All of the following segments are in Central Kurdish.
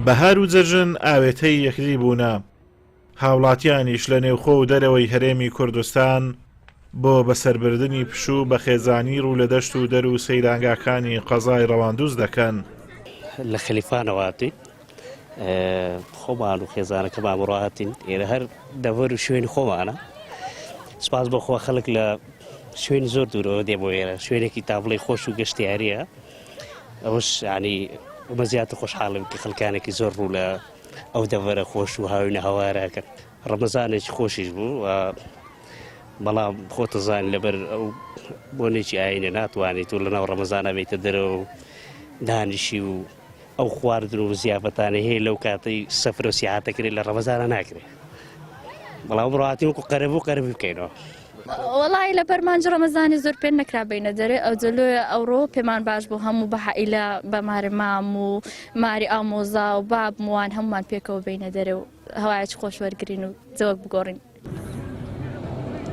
بەهار و جەژن ئاوێتەی یەکری بوونە. هاوڵاتیانیش لە نێوخۆ و دەرەوەی هەرێمی کوردستان بۆ بەسەربردنی پشوو بە خێزانی ڕوو لە دەشت و دەر و سەیرانگاکانی قەزای ڕەواندوز دەکەن. لە خەلیفانەوەتی خۆمان و خێزانەکەمان بڕاتین ئێرە هەر دەڤەر و شوێنی خۆمانە. سپاس بۆخوا خەڵک لە شوێنی زۆر دوورەوە دێ بۆ ئێرە، شوێنێکی تاڤڵی خۆش و گەشتیاریە. ئەوش ینی ومە زیاتر خۆشحاڵم کە خەڵکانێکی زۆر ڕوو لە ئەو دەڤەرە خۆش و هاوینە هەوارەکە. ڕەمەزانێکی خۆشیش بوو و بەڵام خۆتە زانین لەبەر ئەو بۆنێکی ئاینە ناتوانیت و لەناو ڕەمەزانە بێتە دەرەوە و دانیشی و ئەو خواردن و زیافەتانە هەیە لەو کاتەی سەفرە و سیاحەتەکرێت لە ڕەمەزانە ناکرێت. بەڵام ڕاتین وەکو قەرەبوو بکەینەوە. وەڵی لە بەرمانج ڕەمەزانی زۆر پێ نەکرا بینە دەرێ ئەو جلوی ئەوڕۆ پێمان باش بوو هەموو بە حائیلە بە ماری مام و ماری ئامۆزا و باب موان هەمومان پێکەوە بینە دەرێ و هەوایەکی خۆش وەرگرین و جەوەک بگۆڕین.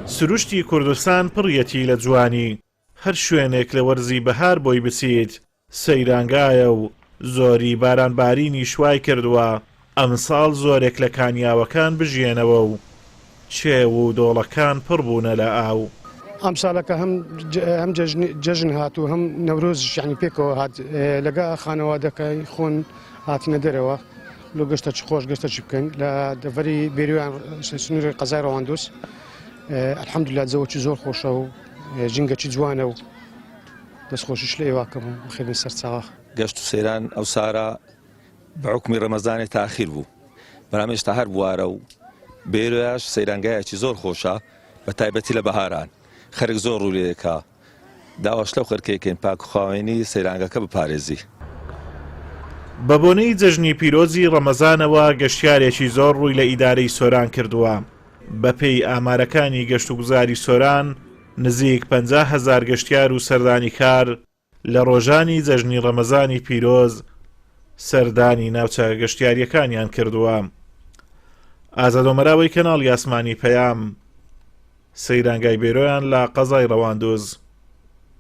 سروشتی کوردستان پڕیەتی لە جوانی، هەر شوێنێک لە وەرزی بەهار بۆی بچیت سەیرانگایە و زۆری بارانبارینی شوای کردووە ئەمساڵ زۆرێک لە کانیاوەکان بژێنەوە و چێو و دۆڵەکان پڕ بوونە لە ئاو. ئەم ساڵەکە هەم جەژن هات و هەم نەورۆز یعنی پێکەوە هات لەگە خانەوادەکەی خۆن هاتنە دەرەوە لۆ گەشتە چ خۆش گەشتە چ بکەین لە دەڤەری بێریوان سنووری قەزای ڕەواندوس. الحەمدوللا جەوەکی زۆر خۆشە و جنگەکی جوانە و دەستخۆشیش لە ئێواکەم و خێرن سەرچاوە. گەشت و سەیران ئەو سارە بە حوکمی ڕەمەزانی تاخیر بوو، بەڵام هێشتا هەر بوارە و بێرۆیاش سەیرانگایەکی زۆر خۆشە بە تایبەتی لە بەهاران. خەرک زۆر ڕوو لێ دەکا، داواش لەو خەرکێکین پاک و خاوێنی سەیرانگەکە بپارێزی. بە بۆنەی جەژنی پیرۆزی ڕەمەزانەوە گەشتیارێکی زۆر ڕووی لە ئیدارەی سۆران کردووە. بەپێی ئامارەکانی گەشت و گوزاری سۆران نزیک 50,000 گەشتیار و سەردانیکار لە ڕۆژانی جەژنی ڕەمەزانی پیرۆز سەردانی ناوچە گەشتیاریەکانیان کردووە. ئازادۆمەراوەی کەناڵی ئاسمانی پەیام، سەیرانگای بێرۆیان لە قەزای ڕەواندوز.